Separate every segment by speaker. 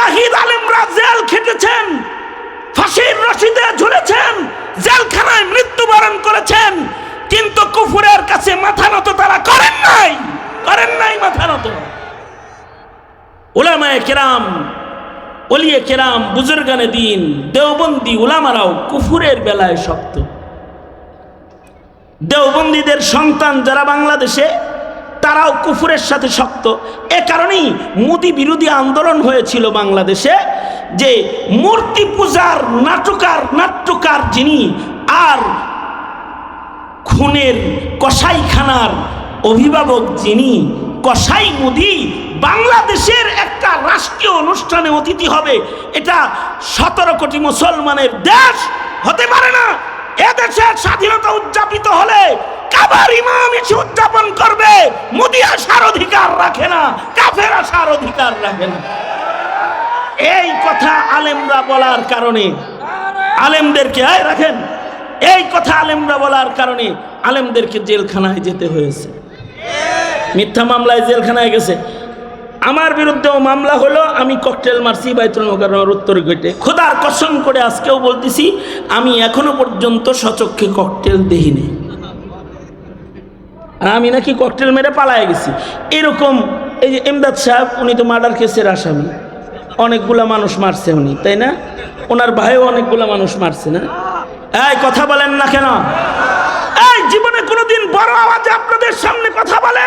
Speaker 1: মুজাহিদ আলেমরা জেল খেটেছেন, ফাঁসির রশিদে ঝুলেছেন, জেলখানায় মৃত্যুবরণ করেছেন, কিন্তু কুফরের কাছে মাথা নত তারা করেন নাই মাথা নত। উলামায়ে কেরাম, ওলিয়ে কেরাম, বুজুর্গানে দিন, দেওবন্দি উলামারাও কুফরের বেলায় শক্ত। দেওবন্দীদের সন্তান যারা বাংলাদেশে, তারাও কুফরের সাথে শক্ত। এ কারণেই মোদি বিরোধী আন্দোলন হয়েছিল বাংলাদেশে, যে মূর্তি পূজার নাট্যকার যিনি আর খুনের কসাইখানার অভিভাবক যিনি, কসাই মোদি বাংলাদেশের একটা রাষ্ট্রীয় অনুষ্ঠানে অতিথি হবে, এটা 17 কোটি মুসলমানের দেশ হতে পারে না। এদেশের স্বাধীনতা উদযাপিত হলে কাবার ইমাম এসে উদযাপন করবে, মোদি আসার অধিকার রাখে না, কাফের আসার অধিকার রাখে না। এই কথা আলেমরা বলার কারণে আলেমদেরকে রাখেন, এই কথা আলেমরা বলার কারণে আলেমদেরকে জেলখানায় যেতে হয়েছে। মিথ্যা মামলায় জেলখানায় গেছে। আমার বিরুদ্ধেও মামলা হলো, আমি ককটেল মারছি বাইতুল মোকাররমের উত্তর গেটে। খোদার কসম করে আজকেও বলতেছি, আমি এখনো পর্যন্ত সচক্ষে ককটেল দেখিনি। আর আমি নাকি ককটেল মেরে পালায় গেছি এরকম। এই যে এমদাদ সাহেব, উনি তো মার্ডার কেসের আসামি, অনেকগুলা মানুষ মারছে উনি, তাই না? ওনার ভাইও অনেকগুলা মানুষ মারছে না? এই কথা বলেন না কেন? এই জীবনে কোনোদিন বড় আওয়াজে আপনাদের সামনে কথা বলে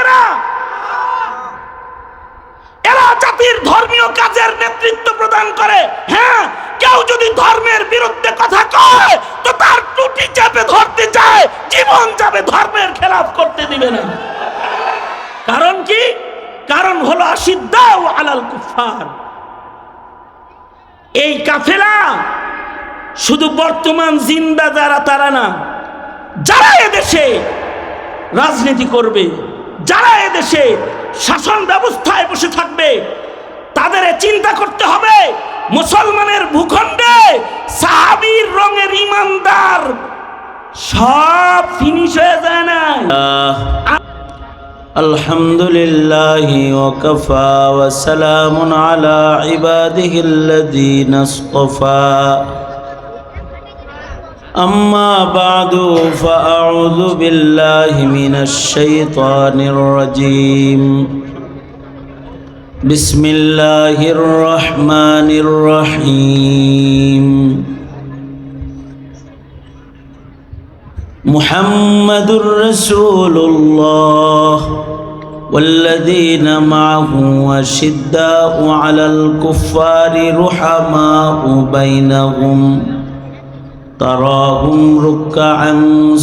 Speaker 1: এরা জাতির ধর্মীয় কাজের নেতৃত্ব প্রদান করে। হ্যাঁ, কেউ যদি ধর্মের বিরুদ্ধে কথা কয় তো তার টুটি চেপে ধরতে চায়, জীবন যাবে, ধর্মের খেলাফ করতে দিবে না। কারণ কি? কারণ হলো আশিদ্দাউ আলাল কুফার। এই কাফেলা শুধু বর্তমান জিন্দা যারা তারা না, যারা এদেশে রাজনীতি করবে, যারা এদেশে শাসন ব্যবস্থায় বসে থাকবে, তাদের চিন্তা করতে হবে মুসলমানের ভূখণ্ডে সাহাবীর রঙের ইমানদার সব ফিনিশ হয়ে যায় না।
Speaker 2: আলহামদুলিল্লাহি ওয়া কাফা ওয়া সালামুন আলা ইবাদিহিল্লাযীনা ইসতাফা। أما بعد فأعوذ بالله من الشيطان الرجيم. بسم الله الرحمن الرحيم. محمد رسول الله والذين معه أشداء على الكفار رحماء بينهم تراهم ركعا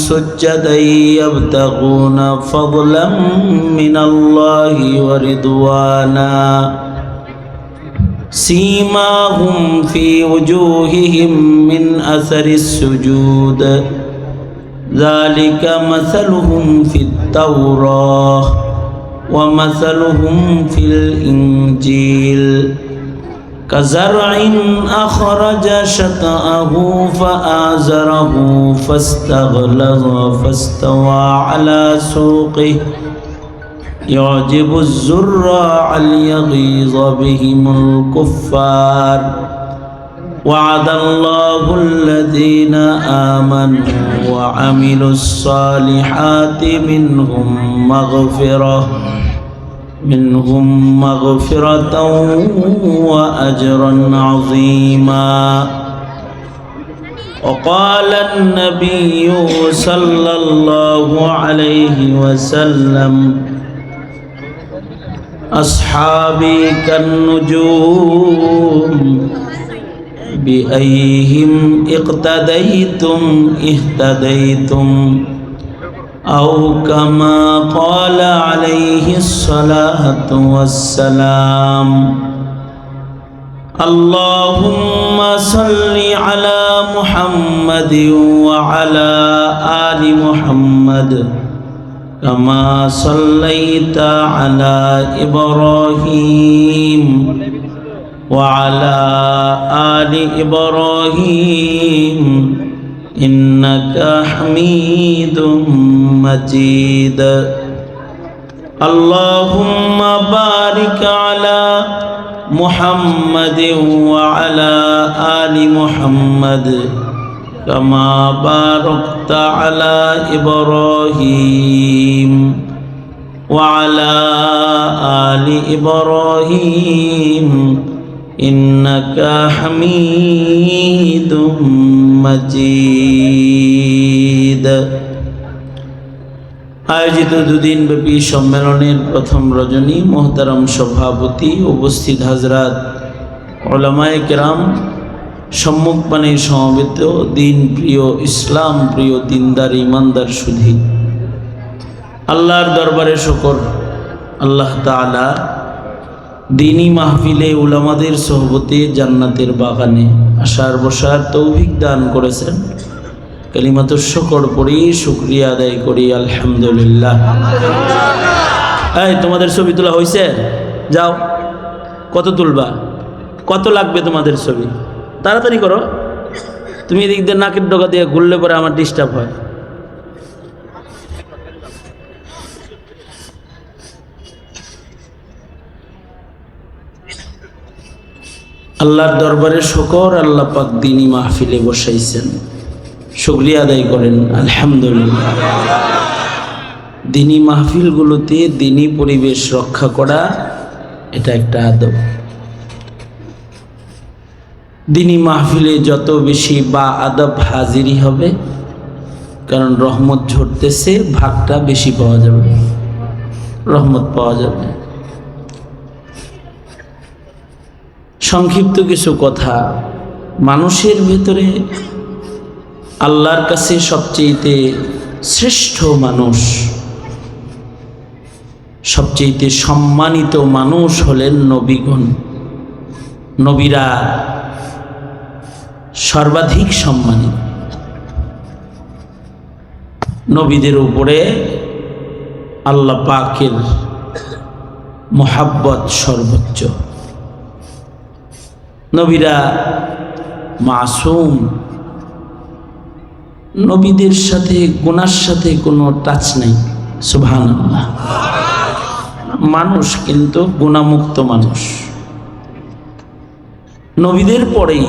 Speaker 2: سجدا يبتغون فضلا من الله ورضوانا سيماهم في وجوههم من أثر السجود ذلك مثلهم في التوراة ومثلهم في الإنجيل كزرع أخرج شطأه فآزره فاستغلظ فاستوى على سوقه يعجب الزراع ليغيظ بهم الكفار وعد الله الذين آمنوا وعملوا الصالحات منهم مغفرة وأجرا عظيما. وقال النبي صلى الله عليه وسلم أصحابي كالنجوم بأيهم اقتديتم اهتديتم أو كما قال عليه الصلاة والسلام. اللهم صل على محمد وعلى آل محمد كما صليت على إبراهيم وعلى آل إبراهيم إنك حميد مجيد. اللهم بارك على محمد وعلى آل محمد كما باركت على إبراهيم وعلى آل إبراهيم إنك حميد مجيد। আয়োজিত দুদিন ব্যাপী সম্মেলনের প্রথম রজনী মোহতারাম সভাপতি, উপস্থিত হাজরাত, উলামায়ে কেরাম, সম্মুখপানে সমবেত দিন প্রিয়, ইসলাম প্রিয়, দিনদার ইমানদার সুধী, আল্লাহর দরবারে শুকর, আল্লাহ তাআলা দিনী মাহফিলে উলামাদের সোহবতে জান্নাতের বাগানে আসার বসার তৌফিক দান করেছেন। কালিমাতুশ শুকর পড়ি, শুকরিয়া আদায় করি আলহামদুলিল্লাহ। এই তোমাদের ছবি তোলা হয়েছে? যাও, কত তুলবা? কত লাগবে তোমাদের ছবি? তাড়াতাড়ি করো, তুমি এদিক দিয়ে নাকের ডগা দিয়ে ঘুরলে পরে আমার ডিস্টার্ব হয়। আল্লাহর দরবারে শুকর, আল্লাহ পাক দিনী মাহফিলে বসাইছেন, শুকরিয়া আদায় করেন আলহামদুলিল্লাহ। দিনী মাহফিলগুলোতে দিনী পরিবেশ রক্ষা করা এটা একটা আদব। দিনী মাহফিলে যত বেশি বা আদব হাজিরি হবে, কারণ রহমত ঝরতেছে, ভাগটা বেশি পাওয়া যাবে, রহমত পাওয়া যাবে। সংক্ষিপ্ত কিছু কথা। মানুষের ভেতরে আল্লাহর কাছে সবচেয়ে শ্রেষ্ঠ মানুষ, সবচেয়ে সম্মানিত মানুষ হলেন নবীগণ। নবীরা সর্বাধিক সম্মানিত। নবীদের উপরে আল্লাহ পাকের মহাব্বত সর্বোচ্চ। নবীরা মাসুম, নবীদের সাথে গুনার সাথে কোনো টাচ নেই। সুবহানাল্লাহ। মানুষ কিন্তু গুনামুক্ত মানুষ। নবীদের পরেই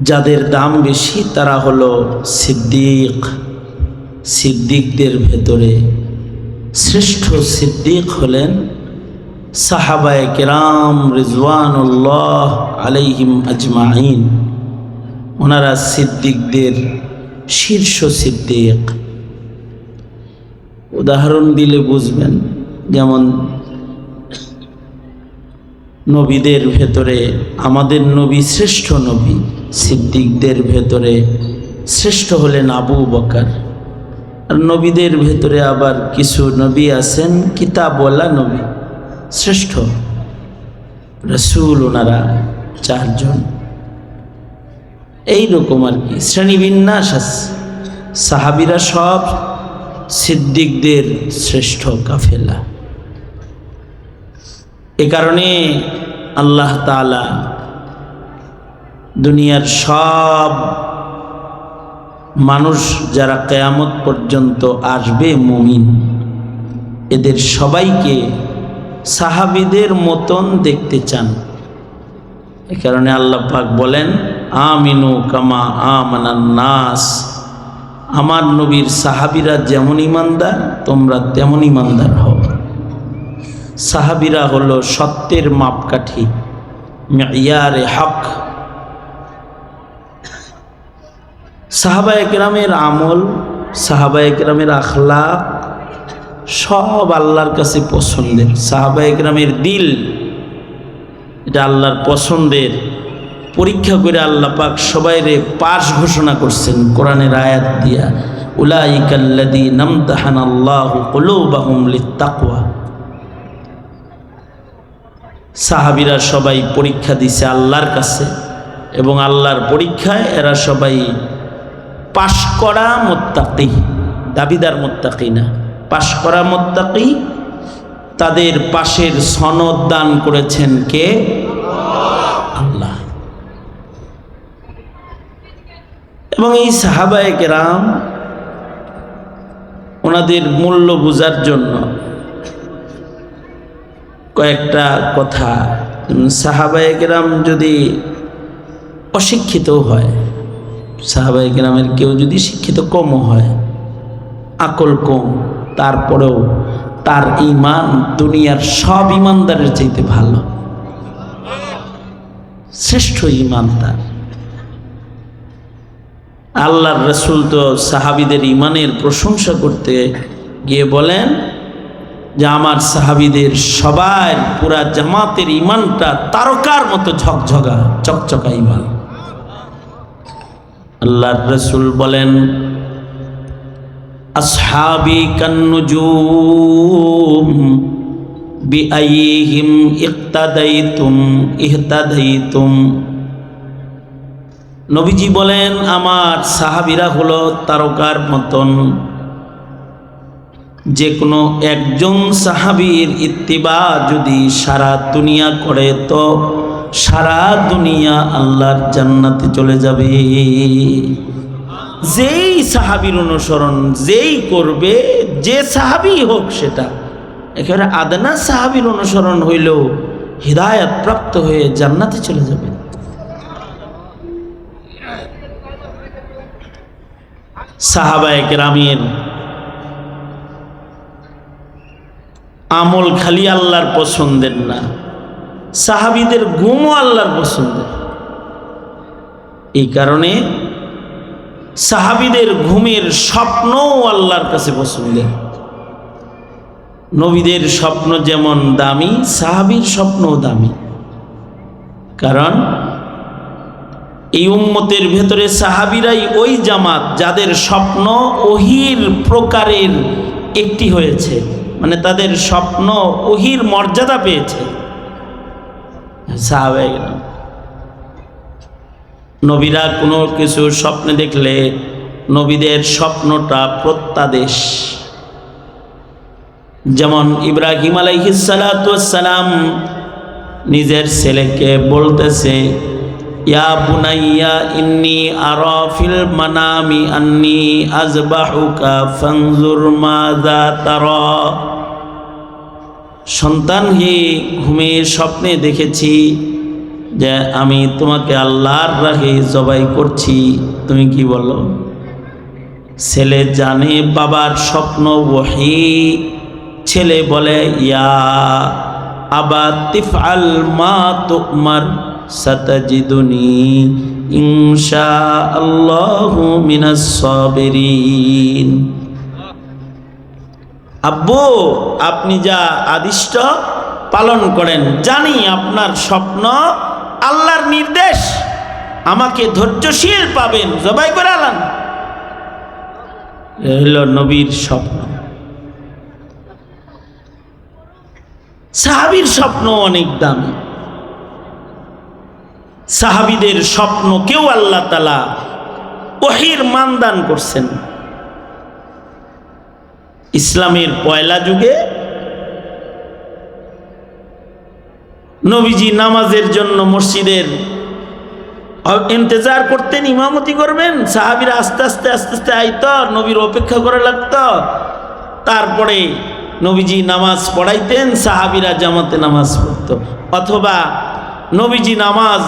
Speaker 2: যাদের দাম বেশি তারা হলো সিদ্দিক। সিদ্দিকদের ভেতরে শ্রেষ্ঠ সিদ্দিক হলেন সাহাবায়ে কেরাম রিজওয়ানুল্লাহ আলাইহিম আজমাইন। ওনারা সিদ্দিকদের শীর্ষ সিদ্দিক। উদাহরণ দিলে বুঝবেন, যেমন নবীদের ভেতরে আমাদের নবী শ্রেষ্ঠ নবী, সিদ্দিকদের ভেতরে শ্রেষ্ঠ হলেন আবু বকর। আর নবীদের ভেতরে আবার কিছু নবী আছেন কিতাবওয়ালা নবী, শ্রেষ্ঠ রাসূল, ওনারা চারজন। এইরকম আর কি শ্রেণীবিন্যাস আছে। সাহাবীরা সব সিদ্দিকদের শ্রেষ্ঠ কাফেলা। এ কারণে আল্লাহ তাআলা দুনিয়ার সব মানুষ যারা কিয়ামত পর্যন্ত আসবে মুমিন, এদের সবাইকে সাহাবীদের মতন দেখতে চান। এ কারণে আল্লাহ পাক বলেন, আমিনু কামা আমানান নাস। আমার নবীর সাহাবীরা যেমন ইমানদার, তোমরা তেমন ইমানদার হও। সাহাবীরা হলো সত্যের মাপকাঠি, মিয়ারে হক। সাহাবায়ে কেরামের আমল, সাহাবায়ে কেরামের আখলাক সব আল্লাহর কাছে পছন্দের। সাহাবায়ে কেরামের দিল, এটা আল্লাহর পছন্দের। পরীক্ষা করে আল্লাহ পাক সবাইরে পাস ঘোষণা করছেন কোরআনের আয়াত দিয়া, উলাইকাল্লাযীনা ইমতাহানাল্লাহু কুলুবাহুম লিত্তাকওয়া। সাহাবীরা সবাই পরীক্ষা দিছে আল্লাহর কাছে, এবং আল্লাহর পরীক্ষায় এরা সবাই পাশ করা মুত্তাকি, দাবিদার মুত্তাকি না, পাশ করা মুত্তাকি। তাদের পাশের সনদ দান করেছেন কে? আল্লাহ। এবং এই সাহাবায়ে কেরাম ওনাদের মূল্য বোঝার জন্য কয়েকটা কথা। সাহাবায়ে কেরাম যদি অশিক্ষিত হয়, সাহাবায়ে কেরামের কেউ যদি শিক্ষিত কমও হয়, আকল কম, তারপরেও তার ঈমান দুনিয়ার সব ঈমানদারের চাইতে ভালো, শ্রেষ্ঠ ঈমান তার। আল্লাহর রাসূল তো সাহাবীদের ঈমানের প্রশংসা করতে গিয়ে বলেন যে আমার সাহাবীদের সবার পুরা জামাতের ঈমানটা তারকার মতো ঝকঝকা চকচকা ঈমান। আল্লাহর রাসূল বলেন আসহাবি কান্নুজুম বিআইহিম ইক্তাদাইতুম ইহতাদাইতুম। নবীজি বলেন আমার সাহাবীরা হলো তারকার মতন, যে কোনো একজন সাহাবীর ইত্তিবা যদি সারা দুনিয়া করে তো সারা দুনিয়া আল্লাহর জান্নাতে চলে যাবে। যেই সাহাবীর অনুসরণ যেই করবে, যে সাহাবী হোক সেটা, একেবারে আদনা সাহাবীর অনুসরণ হইলেও হিদায়াত প্রাপ্ত হয়ে জান্নাতে চলে যাবে। সাহাবায়ে কেরামের আমল খালি আল্লাহর পছন্দের না, সাহাবীদের গুণও আল্লাহর পছন্দের। এই কারণে সাহাবীদের ঘুমের স্বপ্নও আল্লাহর কাছে পছন্দের। নবীদের স্বপ্ন যেমন দামি, সাহাবীর স্বপ্নও দামি। কারণ এই উম্মতের ভেতরে সাহাবীরাই ওই জামাত যাদের স্বপ্ন ওহীর প্রকারের একটি হয়েছে, মানে তাদের স্বপ্ন ওহীর মর্যাদা পেয়েছে। সাহাবায়ে কেরাম নবীরা কোনো কিছু স্বপ্নে দেখলে নবীদের স্বপ্নটা প্রত্যাদেশ। যেমন ইব্রাহিম আলাইহিস সালাতু ওয়াস সালাম নিজের ছেলেকে বলতেছে ইয়া বুনাইয়া ইন্নী আরা ফিল মানামি আন্নী আযবাহুকা ফানজুর মাযা তারা। সন্তান হে, ঘুমের স্বপ্নে দেখেছি যে আমি তোমাকে আল্লাহর রাহে জবাই করছি, তুমি কি বলো? ছেলে জানে বাবার স্বপ্ন ওহী, ছেলে বলে ইয়া আবা তিফআল মা তুমার সাতাজিদুনি ইনশাআল্লাহু মিনাস সাবিরিন। আব্বু, আপনি যা আদিষ্ট পালন করেন, জানি আপনার স্বপ্ন আল্লাহর নির্দেশ, আমাকে ধৈর্যশীল পাবেন, জবাই করে আলান। হলো নবীর স্বপ্ন। সাহাবীর স্বপ্ন অনেক দামি। সাহাবীদের স্বপ্নকেও আল্লাহ তাআলা ওহীর মান দান করছেন। ইসলামের পয়লা যুগে নবীজি নামাজের জন্য মসজিদের ইন্তজার করতেন, ইমামতি করবেন, সাহাবীরা আস্তে আস্তে আস্তে আস্তে আইতো, নবীর অপেক্ষা করা লাগতো। তারপরে নবীজি নামাজ পড়াইতেন, সাহাবীরা জামাতে নামাজ পড়তো। অথবা নবীজি নামাজ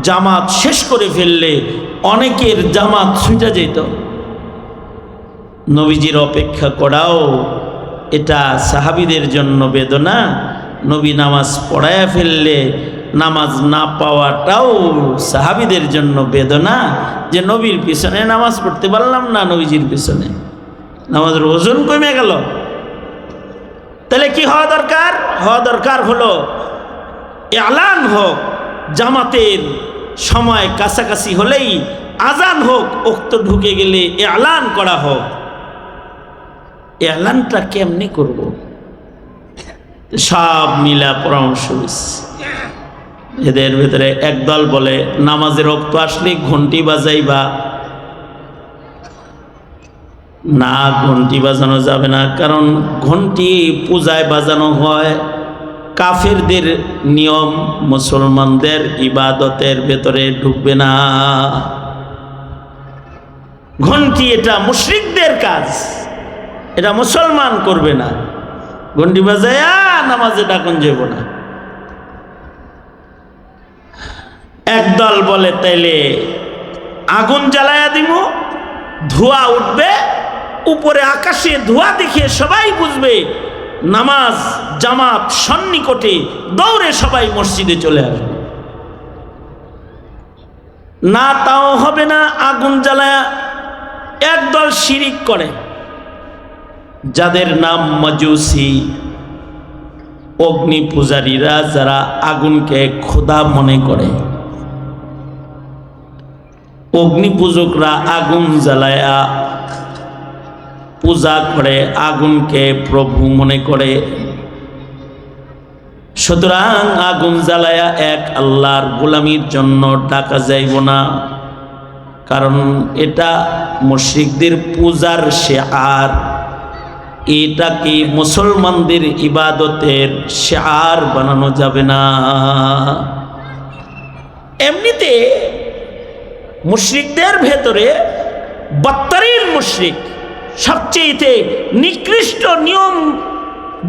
Speaker 2: জামাত শেষ করে ফেললে অনেকের জামাত ছুটে যেত। নবীজির অপেক্ষা করাও এটা সাহাবীদের জন্য বেদনা, নবী নামাজ পড়ায়া ফেললে নামাজ না পাওয়াটাও সাহাবীদের জন্য বেদনা, যে নবীর পিছনে নামাজ পড়তে পারলাম না, নবীজির পিছনে নামাজের ওজন কমে গেল। তাহলে কি হওয়া দরকার? হওয়া দরকার হলো এলান হোক, জামাতের সময় কাছাকাছি হলেই আজান হোক, ওক্ত ঢুকে গেলে এলান করা হোক। এলানটা কেমনি করব? সব মিলা পরামর্শ হয়েছে। এদের ভেতরে একদল বলে নামাজের ওক্ত আসলে ঘন্টি বাজাইবা। না, ঘন্টি বাজানো যাবে না, কারণ ঘন্টি পূজায় বাজানো হয়, কাফেরদের নিয়ম, মুসলমানদের ইবাদতের ভেতরে ঢুকবে না। ঘন্টি এটা মুশরিকদের কাজ, এটা মুসলমান করবে না। ঘন্টি বাজায়া নামাজে ডাকুন যাব না। একদল বলে তাইলে আগুন জ্বালায়া দিব, ধোঁয়া উঠবে, উপরে আকাশে ধোঁয়া দেখে সবাই বুঝবে নামাজ জামাত সন্নিকটে, দৌড়ে সবাই মসজিদে চলে আসবে। না তাও হবে না, আগুন জ্বালায়া একদল শিরিক করে, যাদের নাম মাজুসি, অগ্নি পূজারীরা, যারা আগুনকে খোদা মনে করে। অগ্নি পূজকরা আগুন জ্বালায়া পূজা করে, আগুনকে প্রভু মনে করে। সুতরাং আগুন জ্বালায়া এক আল্লাহর গোলামির জন্য ডাকা যাইব না, কারণ এটা মুশরিকদের পূজার শিআর। এটাকে মুসলমানদের ইবাদতের শিআর বানানো যাবে না। এমনিতে মুশরিকদের ভেতরে বদতরিন মুশরিক, সবচেয়ে নিকৃষ্ট নিয়ম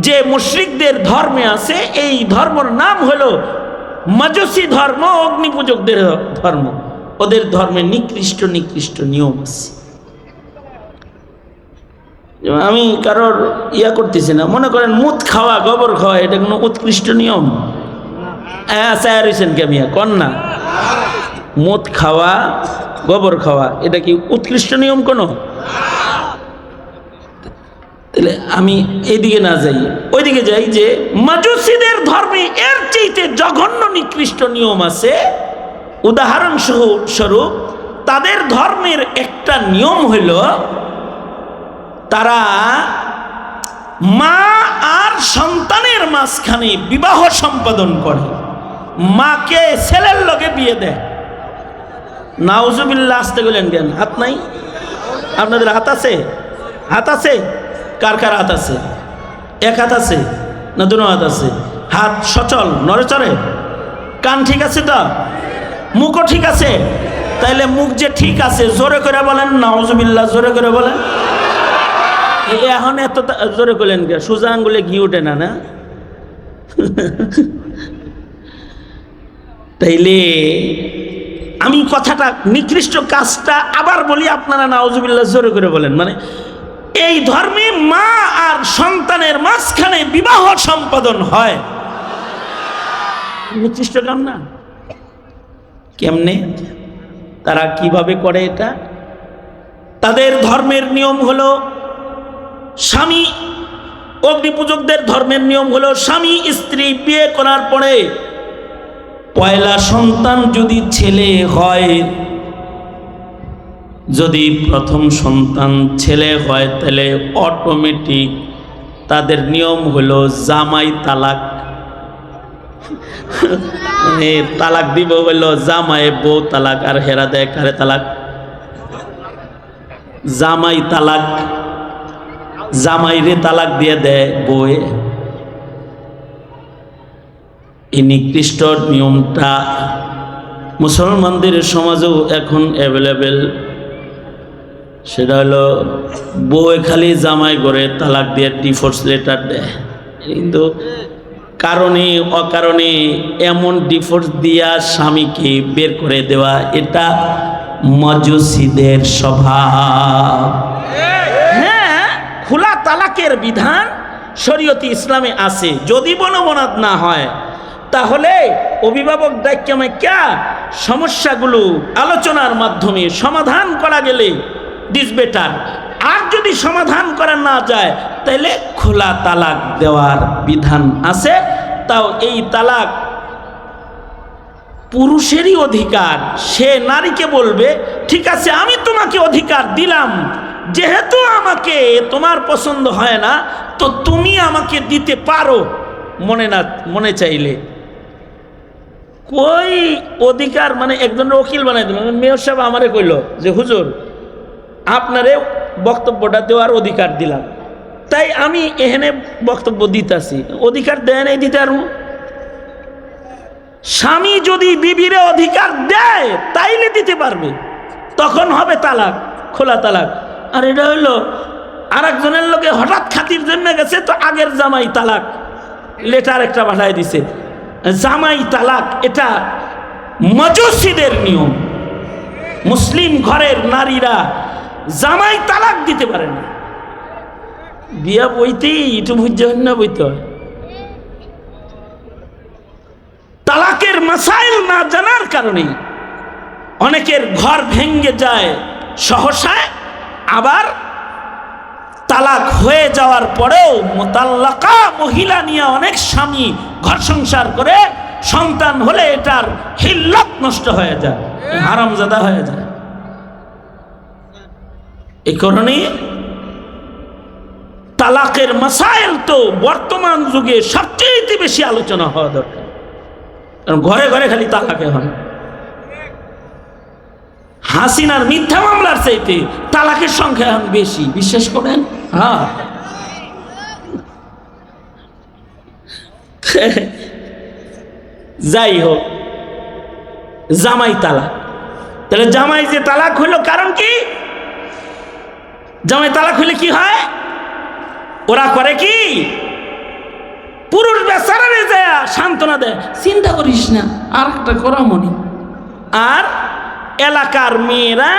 Speaker 2: যে মুশরিকদের ধর্মে আছে, এই ধর্মের নাম হলো মাজুসি ধর্ম, অগ্নিপূজকদের ধর্ম। ওদের ধর্মে নিকৃষ্ট নিকৃষ্ট নিয়ম আছে। আমি কারোর ইয়া করতেছি না, মনে করেন মুত খাওয়া, গোবর খাওয়া, এটা কোনো উৎকৃষ্ট নিয়ম? চায়া রয়েছেন কেমিয়া কন্যা, মুত খাওয়া গোবর খাওয়া এটা কি উৎকৃষ্ট নিয়ম কোনো? তাহলে আমি এইদিকে না যাই, ওইদিকে যাই যে মাজুসিদের ধর্মে এর চাইতে জঘন্য নিকৃষ্ট নিয়ম আছে। উদাহরণ স্বরূপ তাদের ধর্মের একটা নিয়ম হইল, তারা মা আর সন্তানের মাঝখানে বিবাহ সম্পাদন করে, মাকে ছেলের লগে বিয়ে দেয়। নাউজুবিল্লাহ, আসতে গেলেন কেন? হাত নাই আপনাদের? হাত আছে? হাত আছে? কার কার হাত আছে? এক হাত আছে না দুনো হাত আছে? হাত সচল, নড়ে চড়ে? কান ঠিক আছে তো? মুখও ঠিক আছে? তাইলে মুখ যে ঠিক আছে, জোরে করে বলেন নাউজুবিল্লাহ, জোরে করে বলেন। এখন এত জোরে করলেন কে? সোজা আঙ্গুলে ঘি ওঠে না, না? তাইলে আমি কথাটা, নিকৃষ্ট কাজটা আবার বলি, আপনারা নাউজুবিল্লাহ জোরে করে বলেন। মানে এই ধর্মে মা আর সন্তানের মাঝখানে বিবাহ সম্পাদন হয়, নিকৃষ্ট কাম না? কেমনে, তারা কিভাবে করে এটা? তাদের ধর্মের নিয়ম হলো, স্বামী, অগ্নিপূজকদের ধর্মের নিয়ম হলো, স্বামী স্ত্রী বিয়ে করার পরে পয়লা সন্তান যদি ছেলে হয়, যদি প্রথম সন্তান ছেলে হয়, তাহলে অটোমেটিক তাদের নিয়ম হলো জামাই তালাক। মানে তালাক দিব হইল জামাই, বউ তালাক। আর হেরা দেয় কারে তালাক? জামাই তালাক। জামাইরে তালাক দিয়ে দেয় বউয়ে। এই নিকৃষ্ট নিয়মটা মুসলমানদের সমাজেও এখন অ্যাভেলেবেল। সেটা হলো বউয়ে খালি জামাই করে তালাক দিয়ে ডিভোর্স লেটার দেয়, কিন্তু কারণে অকারণে এমন ডিভোর্স দিয়া স্বামীকে বের করে দেওয়া, এটা মাজুসিদের স্বভাব। হ্যাঁ, খোলা তালাকের বিধান শরীয়তে ইসলামে আছে। যদি বনবনাত না হয়, তাহলে অভিভাবক দায়িত্বমাইকা সমস্যাগুলো আলোচনার মাধ্যমে সমাধান করা গেলে দিস বেটার। আর যদি সমাধান করা না যায়, তাহলে খোলা তালাক দেওয়ার বিধান আছে। তাও এই তালাক পুরুষেরই অধিকার। সে নারীকে বলবে, ঠিক আছে আমি তোমাকে অধিকার দিলাম, যেহেতু আমাকে তোমার পছন্দ হয় না, তো তুমি আমাকে দিতে পারো মনে চাইলে। কই অধিকার মানে একজনের ওকিল বানাই দিল। মেয়র সাহেব আমারে কইল যে হুজুর আপনারে বক্তব্যটা দেওয়ার অধিকার দিলাম, তাই আমি এখানে বক্তব্য দিতেছি। অধিকার দেয় নাই দিতে পারবো? স্বামী যদি বিবিরে অধিকার দেয় তাইলে দিতে পারবে, তখন হবে তালাক, খোলা তালাক। আর এটা হইলো
Speaker 1: আর একজনের লোকে হঠাৎ খাতির জন্য গেছে, তো আগের জামাই তালাক লেটার একটা পাঠায় দিছে। জামাই তালাক এটা মজুসীদের নিয়ম। মুসলিম ঘরের নারীরা জামাই তালাক দিতে পারে না। বিয়া বইতেই একটু বুঝতে না বইতে হয়। তালাকের মাসাইল না জানার কারণে অনেকের ঘর ভেঙ্গে যায় সহসায়, আবার তালাক হয়ে যাওয়ার পরেও মুতাল্লাকা মহিলা নিয়ে অনেক স্বামী ঘর সংসার করে, সন্তান হলে এটার হিল্লত নষ্ট হয়ে যায়, হারামজাদা হয়ে যায়। এই কারণে তালাকের মাসাইল তো বর্তমান যুগে সবচেয়ে বেশি আলোচনা হওয়া দরকার, কারণ ঘরে ঘরে খালি তালাকে হয়। হাসিনার মিথ্যা মামলার চাইতে তালাকের সংখ্যা এখন বেশি, বিশ্বাস করেন? হ্যাঁ, যাই হোক, জামাই তালাক। তাহলে জামাই যে তালাক হইল, কারণ কি? জামাই তালাক হইলে কি হয়? ওরা করে কি, পুরুষ বেচারারে যায় সান্ত্বনা দেয়, চিন্তা করিস না, আর একটা করা মনে। আর এলাকার মেয়েরা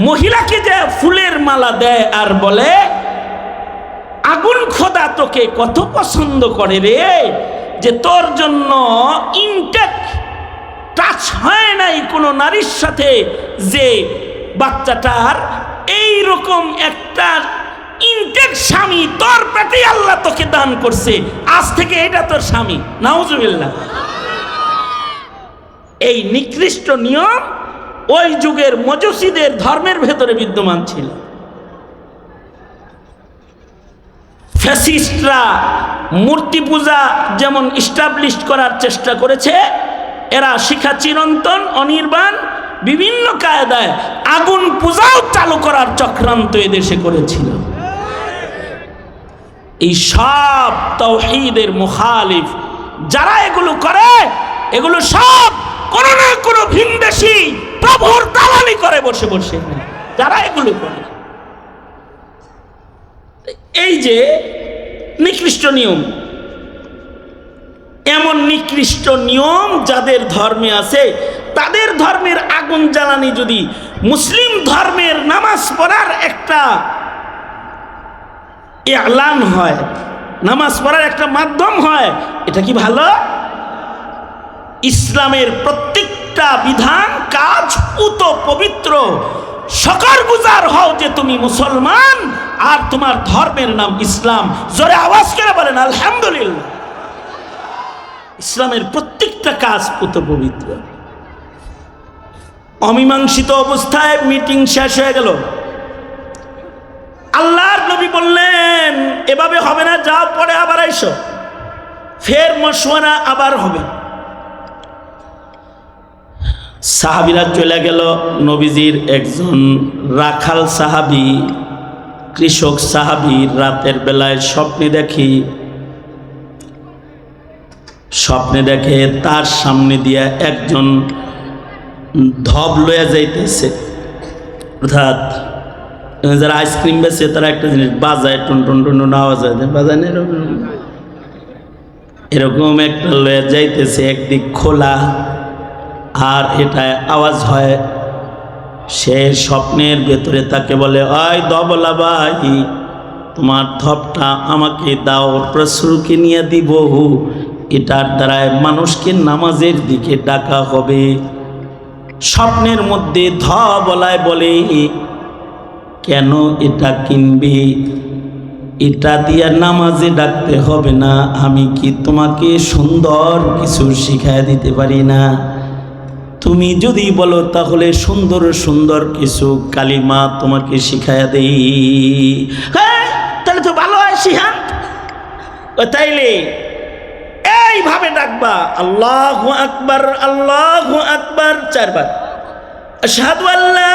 Speaker 1: মহিলাকে যে ফুলের মালা দেয় আর বলে, আগুন খোদা তোকে কত পছন্দ করে রে, যে তোর জন্য ইনটেক টাচ হয় নাই কোনো নারীর সাথে, যে বাচ্চাটার এই রকম একটা ইনটেক স্বামী তোর পেটে আল্লাহ তোকে দান করছে, আজ থেকে এটা তোর স্বামী। নাউজুবিল্লাহ। এই নিকৃষ্ট নিয়ম ওই যুগের মজুসীদের ধর্মের ভেতরে বিদ্যমান ছিল। ফ্যাসিস্টরা মূর্তি পূজা যেমন ইস্টাবলিশ করার চেষ্টা করেছে, এরা শিখা চিরন্তন অনির্বাণ বিভিন্ন কায়দায় আগুন পূজাও চালু করার চক্রান্ত এদেশে করেছিল। এই সব তাওহীদের মুখালিফ যারা এগুলো করে, এগুলো সব কোনো না কোনো ভিনদেশী প্রভুর দালালি করে বসে বসে যারা এগুলো করে। এই যে নিকৃষ্ট নিয়ম, এমন নিকৃষ্ট নিয়ম যাদের ধর্মে আছে, তাদের ধর্মের আগুন জ্বালানি যদি মুসলিম ধর্মের নামাজ পড়ার একটা এলান হয়, নামাজ পড়ার একটা মাধ্যম হয়, এটা কি ভালো? ইসলামের প্রত্যেকটা বিধান কাজ পুত পবিত্র। শকরগুজার হও যে তুমি মুসলমান আর তোমার ধর্মের নাম ইসলাম। জোরে আওয়াজ করে বলেন আলহামদুলিল্লাহ। ইসলামের প্রত্যেকটা কাজ পুত পবিত্র। অমীমাংসিত অবস্থায় মিটিং শেষ হয়ে গেল। আল্লাহর নবী বললেন, এভাবে হবে না, যাও পরে আবার আইসো, ফের মশওয়ারা আবার হবে। সাহাবীরা চলে গেল। নবীজির একজন রাখাল সাহাবী, কৃষক সাহাবী, রাতের বেলায় স্বপ্নে দেখে তার সামনে দিয়ে একজন ধব লইয়া যাইতেছে। অর্থাৎ যারা আইসক্রিম বেছে তারা একটা জিনিস বাজায়, টুন টুন টুন টুন আওয়াজ হয়, বাজায় না, এরকম একটা লইয়া যাইতেছে, একদিক খোলা আর এটা আওয়াজ হয়। সে স্বপ্নের ভেতরে তাকে বলে, ওই দবলা ভাই, তোমার ধপটা আমাকে দাও, রাসূলকে নিয়ে দিব, এটার দ্বারায় মানুষকে নামাজের দিকে ডাকা হবে। স্বপ্নের মধ্যে ধবলায় বলে, কেন এটা কিনবে? এটা দিয়া নামাজে ডাকতে হবে না, আমি কি তোমাকে সুন্দর কিছু শিখায় দিতে পারি না? তুমি যদি বলো তাহলে সুন্দর সুন্দর কিছু কালিমা তোমাকে শিখায়া দেই। হ্যাঁ, তাহলে তো ভালো হয়, শিহান। তাইলে এইভাবে ডাকবা, আল্লাহু আকবার, আল্লাহু আকবার 4 বার, আশহাদু আল্লা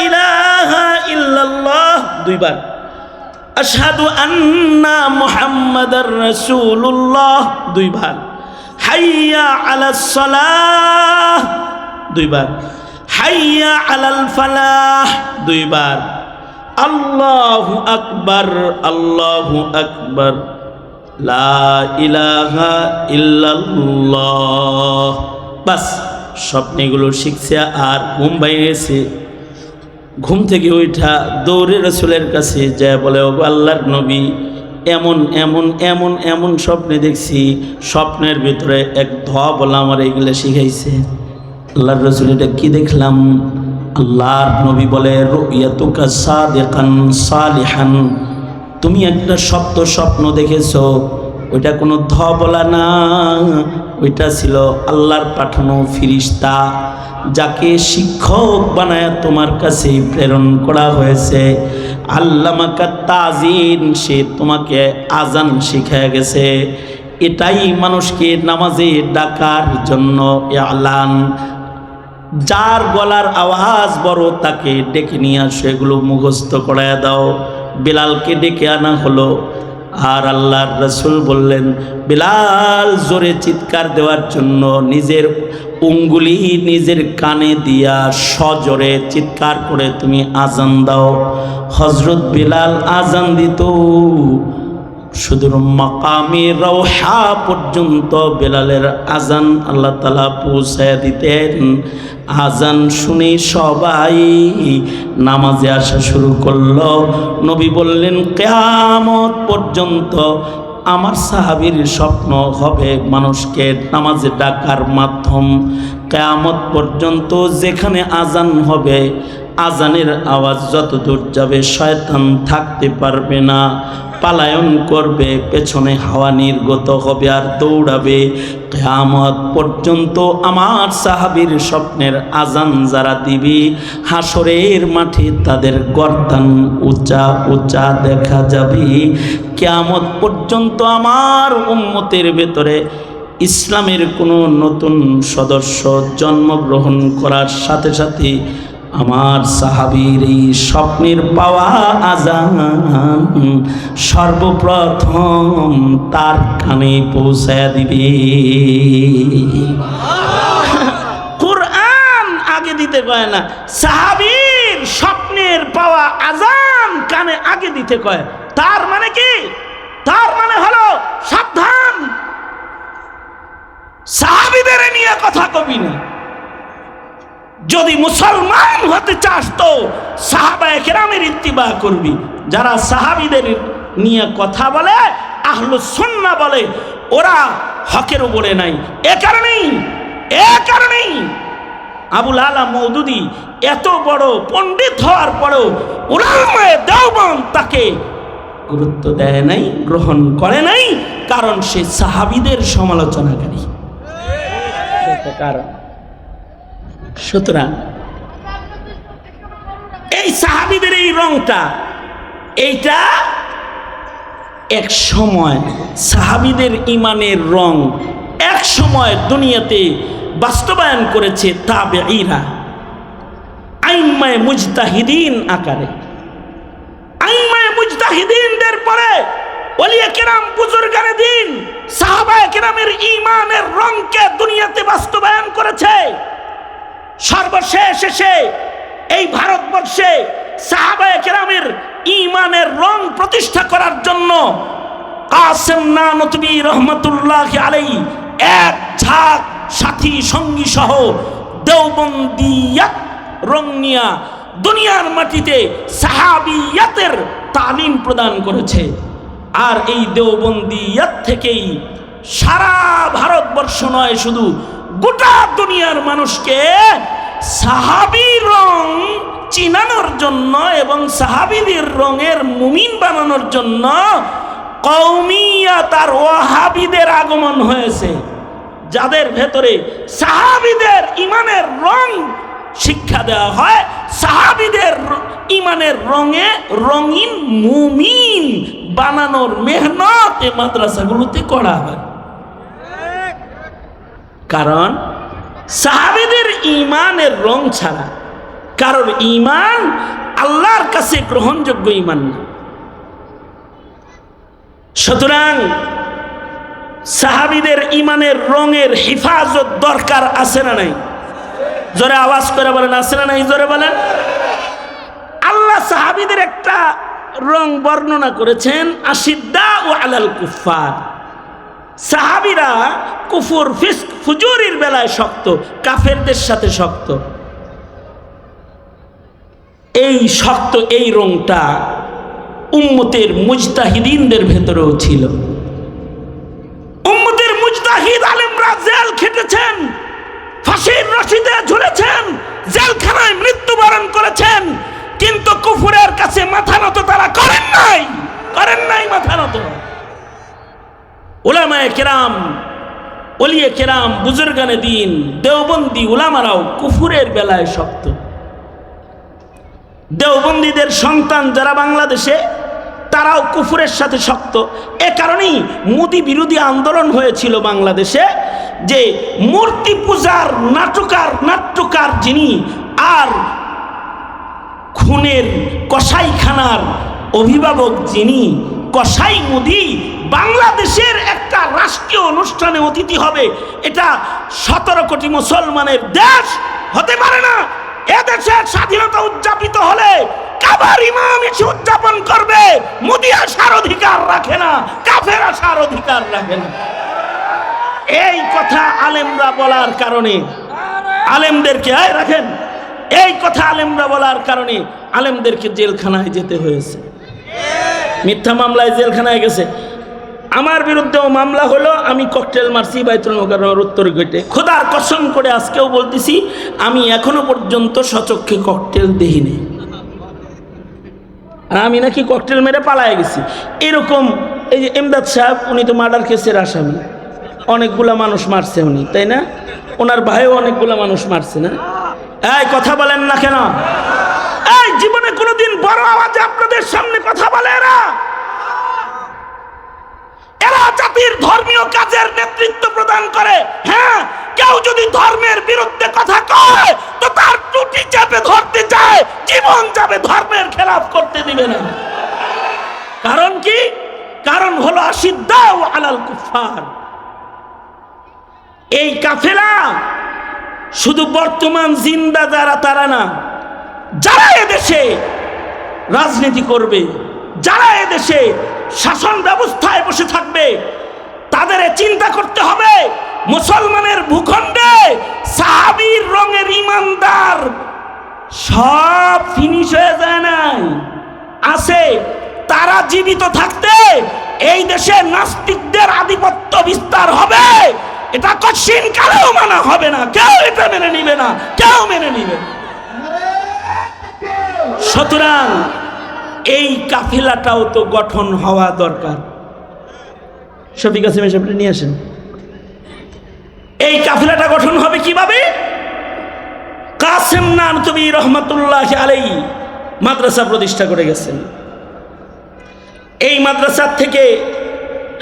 Speaker 1: ইলাহা ইল্লাল্লাহ 2 বার, আশহাদু আন্না মুহাম্মাদার রাসূলুল্লাহ 2 বার, হাইয়া আলাস সালাহ 2 বার, হাইয়া আলাল ফালাহ 2 বার,
Speaker 2: আল্লাহু আকবার, আল্লাহু আকবার, লা ইলাহা ইল্লাল্লাহ। বাস স্বপ্নগুলো শিখছে আর ঘুম ভেঙেছে। ঘুম থেকে ওইটা দৌড়ে রাসূলের কাছে যায় বলে, ও আল্লাহর নবী, এমন এমন এমন এমন স্বপ্নে দেখছি, স্বপ্নের ভিতরে এক ধোয়া বলা আমার এগুলো শিখাইছে। আল্লাহর রাসূল, এটা কি দেখলাম? আল্লাহর নবী বলে, রুইয়াতুকা সাদিকান সালিহান, তুমি একটা সত্য স্বপ্ন দেখেছো, ওইটা কোনো বলা না, ওইটা ছিল আল্লাহর পাঠানো ফিরিস্তা, যাকে শিক্ষক বানায় তোমার কাছে প্রেরণ করা হয়েছে। আল্লামাকা তাজিন, সে তোমাকে আজান শিখায় গেছে। এটাই মানুষকে নামাজে ডাকার জন্য এলান। যার গলার আওয়াজ বড় তাকে ডেকে নিয়ে আসো, এগুলো মুখস্থ করায় দাও। বিলালকে ডেকে আনা হলো, আর আল্লাহর রাসূল বললেন, বিলাল জোরে চিৎকার দেওয়ার জন্য নিজের উঙ্গুলি নিজের কানে দিয়া সজোরে চিৎকার করে তুমি আজান দাও। হযরত বিলাল আজান দিত, সুদূর মাকামে রওহা পর্যন্ত বেলালের আজান আল্লাহ তাআলা পৌঁছায় দিতেন। আজান শুনে সবাই নামাজে আসা শুরু করলো। নবী বললেন, কিয়ামত পর্যন্ত আমার সাহাবীর স্বপ্ন হবে মানুষকে নামাজে ডাকার মাধ্যম। কিয়ামত পর্যন্ত যেখানে আজান হবে, আজানের আওয়াজ যত দূর যাবে শয়তান থাকতে পারবে না, পালায়ন করবে, পেছনে হাওয়া নির্গত হবে আর দৌড়াবে। কিয়ামত পর্যন্ত আমার সাহাবীর স্বপ্নের আজান যারা দিবি, হাসরের মাঠে তাদের গর্দান উঁচা উঁচা দেখা যাবে। কিয়ামত পর্যন্ত আমার উম্মতের ভেতরে ইসলামের কোনো নতুন সদস্য জন্মগ্রহণ করার সাথে সাথে আমার সাহাবীর এই স্বপ্নের পাওয়া আজান সর্বপ্রথম তার কানে পৌঁছায় দিবে। কোরআন আগে দিতে কয় না, সাহাবীর স্বপ্নের পাওয়া আজান কানে আগে দিতে কয়। তার মানে কি? তার মানে হলো সাবধান, সাহাবীদের নিয়ে কথা কবি না। যদি মুসলমান হতে চাস তো সাহাবায়ে কেরামের ইত্তিবা করবি। যারা সাহাবীদের নিয়ে কথা বলে, আহলুস সুন্নাহ বলে, ওরা হকের উপরে নাই। এ কারণেই আবুল আলা মওদুদী এত বড় পণ্ডিত হওয়ার পরেও উলামায়ে দেওবন্দ তাকে গুরুত্ব দেয় নাই, গ্রহণ করে নাই, কারণ সে সাহাবীদের সমালোচনাকারী। কারণ সুতরাং এই সাহাবীদের এই রংটা, এইটা এক সময় সাহাবীদের ইমানের রং এক সময় দুনিয়াতে বাস্তবায়ন করেছে তাবেঈরা আইম্মায়ে মুজতাহিদিন আকারে। আইম্মায়ে মুজতাহিদিনদের পরে ওলিয়া কেরাম, বুজুর্গানে দ্বীন, সাহাবায়ে কেরামের ইমানের রংকে দুনিয়াতে বাস্তবায়ন করেছে। সর্বশেষ এসে এই ভারতবর্ষে সাহাবায়ে কেরামের ইমানের রং প্রতিষ্ঠা করার জন্য কাসেম নানতুবি রহমাতুল্লাহ আলাইহি এক ঝাঁক সাথী সঙ্গী সহ দেওবন্দিয়াত রং নিয়া দুনিয়ার মাটিতে সাহাবিয়াতের তালিম প্রদান করেছে। আর এই দেওবন্দিয়াত থেকেই সারা ভারতবর্ষ নয়, শুধু গোটা দুনিয়ার মানুষকে সাহাবী রং চিনানোর জন্য এবং সাহাবীদের রঙের মুমিন বানানোর জন্য কওমিয়াত আর ওয়াহাবিদের আগমন হয়েছে, যাদের ভেতরে সাহাবীদের ইমানের রং শিক্ষা দেওয়া হয়। সাহাবীদের ইমানের রঙে রঙিন মুমিন বানানোর মেহনত এই মাদ্রাসাগুলোতে করা হয়। কারণ সাহাবীদের ইমানের রং ছাড়া কারোর ইমান আল্লাহর কাছে গ্রহণযোগ্য ইমান না। সুতরাং সাহাবীদের ইমানের রঙের হেফাজত দরকার আছে না নাই? জোরে আওয়াজ করে বলেন, আছে না নাই? জোরে বলেন। আল্লাহ
Speaker 1: আল্লাহ সাহাবীদের একটা রং বর্ণনা করেছেন, আশিদ্দা ও আলাল কুফার। সাহাবীরা কুফর ফিস্ক ফুজুরির বেলায় শক্ত, কাফেরদের সাথে শক্ত। এই শক্ত এই রংটা উম্মতের মুজতাহিদিনদের ভেতরেও ছিল। উম্মতের মুজতাহিদ আলেমরা জেল খেটেছেন, ফাঁসির রশিদে ঝুলেছেন, জেলখানায় মৃত্যুবরণ করেছেন, কিন্তু কুফরের কাছে মাথা নত তারা করেন নাই মাথা নত। উলামায়ে কেরাম, ওলিয়ে কেরাম, বুজুর্গানে দ্বীন, দেওবন্দি উলামারাও কুফরের বেলায় শক্ত। দেওবন্দীদের সন্তান যারা বাংলাদেশে, তারাও কুফরের সাথে শক্ত। এ কারণেই মোদি বিরোধী আন্দোলন হয়েছিল বাংলাদেশে, যে মূর্তি পূজার নাট্যকার যিনি আর খুনের কসাইখানার অভিভাবক যিনি, কসাই মোদি বাংলাদেশের একটা রাষ্ট্রীয় অনুষ্ঠানে অতিথি হবে, এটা 17 কোটি মুসলমানের দেশ হতে পারে না। এদেশের স্বাধীনতা উদযাপিত হলে কাবার ইমাম এসে উদযাপন করবে, মোদি আসার অধিকার রাখে না, কাফের আসার অধিকার রাখে না। এই কথা আলেমরা বলার কারণে আলেমদেরকে রাখেন, এই কথা আলেমরা বলার কারণে আলেমদেরকে জেলখানায় যেতে হয়েছে। মিথ্যা মামলায় জেলখানায় গেছে। আমার বিরুদ্ধেও মামলা হলো, আমি ককটেল মারছি বাইতুল মোকাররমের উত্তর গেটে। খোদার কসম করে আজকেও বলতেছি, আমি এখনো পর্যন্ত সচক্ষে ককটেল দেখিনি। আমি নাকি ককটেল মেরে পালায় গেছি এরকম। এই যে এমদাদ সাহেব, উনি তো মার্ডার কেসের আসামি, অনেকগুলা মানুষ মারছে উনি, তাই না? ওনার ভাইও অনেকগুলা মানুষ মারছে না? এই কথা বলেন না কেন? এই জীবনে কোনোদিন বড় আওয়াজে আপনাদের সামনে কথা বলে এরা জাতির ধর্মীয় কাজের নেতৃত্ব প্রদান করে। হ্যাঁ, কেউ যদি ধর্মের বিরুদ্ধে কথা কয় তো তার টুটি চেপে ধরতে চায়, জীবন যাবে, ধর্মের খেলাফ করতে দিবে না। কারণ কি? কারণ হলো আশিদ্দাউ আলাল কুফার। এই কাফেলা শুধু বর্তমান জিন্দা যারা তারা না, যারা এদেশে রাজনীতি করবে, যারা এদেশে শাসন ব্যবস্থায় বসে থাকবে, তাদের চিন্তা করতে হবে মুসলমানের ভূখণ্ডে সাহাবীর রঙের ইমানদার সব ফিনিশ হয়ে যায় নাই, আছে। তারা জীবিত থাকতে এই দেশে নাস্তিকদের আধিপত্য বিস্তার হবে, এটা কঠিন কালেও মানা হবে না। কেউ এটা মেনে নিবে না, কেউ মেনে নিবে। সুতরাং এই কাফেলাটাও তো গঠন হওয়া দরকার। শফিক কাসিম সাহেব নিয়ে আসেন। এই কাফেলাটা গঠন হবে কিভাবে? কাসেম নানতুবি রহমাতুল্লাহ আলাইহি মাদ্রাসা প্রতিষ্ঠা করে গেছেন। এই মাদ্রাসার থেকে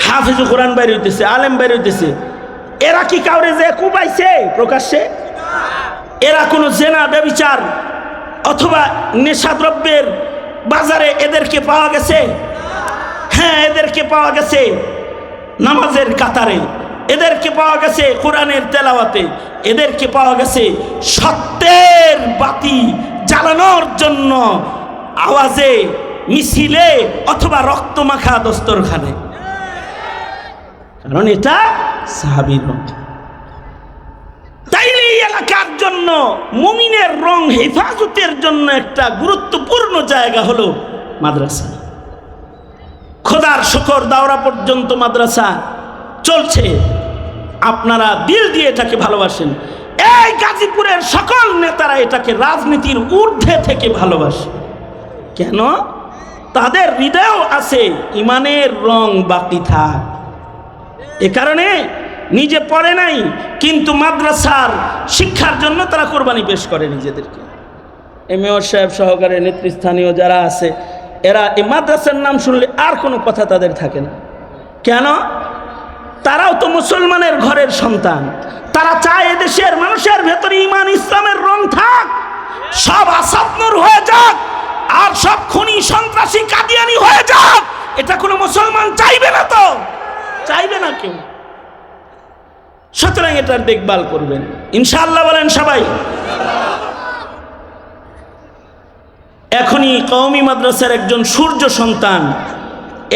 Speaker 1: হাফেজুল কোরআন বাইরে হইতেছে, আলেম বাইরে হইতেছে। এরা কি কাউরে যে কুবাইছে প্রকাশ্যে? এরা কোনো জেনা ব্যভিচার অথবা নেশাদ্রব্যের বাজারে এদেরকে পাওয়া গেছে? হ্যাঁ, এদেরকে পাওয়া গেছে নামাজের কাতারে, এদেরকে পাওয়া গেছে কোরআনের তেলাওয়াতে, এদেরকে পাওয়া গেছে সত্যের বাতি জ্বালানোর জন্য আওয়াজে, মিছিলে অথবা রক্তমাখা দস্তরখানে। কারণ এটা সাহাবীর রং। তাইলে এই এলাকার জন্য মুমিনের রং হেফাজতের জন্য একটা গুরুত্বপূর্ণ জায়গা হলো মাদ্রাসা। খোদার শুকর, দাওরা পর্যন্ত মাদ্রাসা চলছে। আপনারা দিল দিয়ে এটাকে ভালোবাসেন। এই গাজীপুরের সকল নেতারা এটাকে রাজনীতির ঊর্ধ্বে থেকে ভালোবাসে। কেন? তাদের হৃদয়েও আছে ইমানের রং বাকি থাক। এ কারণে নিজে পড়ে নাই, কিন্তু মাদ্রাসার শিক্ষার জন্য তারা কোরবানি পেশ করে নিজেদেরকে। মেয়র সাহেব সহকারে নেতৃস্থানীয় যারা আছে, এরা এই মাদ্রাসার নাম শুনলে আর কোনো কথা তাদের থাকে না। কেন? তারাও তো মুসলমানের ঘরের সন্তান। তারা চায় এদেশের মানুষের ভেতরে ইমান ইসলামের রং থাক, সব আসাদ নূর হয়ে যাক, আর সব খুনি সন্ত্রাসী কাদিয়ানি হয়ে যাক। এটা কোনো মুসলমান চাইবে না, তো চাইবে না কেউ। সুতরাং এটার দেখভাল করবেন ইনশাআল্লাহ। বলেন সবাই। এখনই কওমি মাদ্রাসার একজন সূর্য সন্তান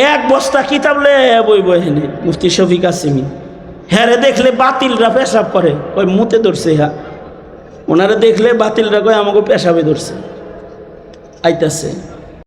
Speaker 1: এক বস্তা কিতাব লয়ে বই হেনে মুফতি শফিক কাসিমি হ্যাঁ দেখলে বাতিলরা পেশাব করে ওই মুতে ধরছে হ্যাঁ ওনারা দেখলে বাতিলরা কয় আমাকে পেশাবে ধরছে আইতাছে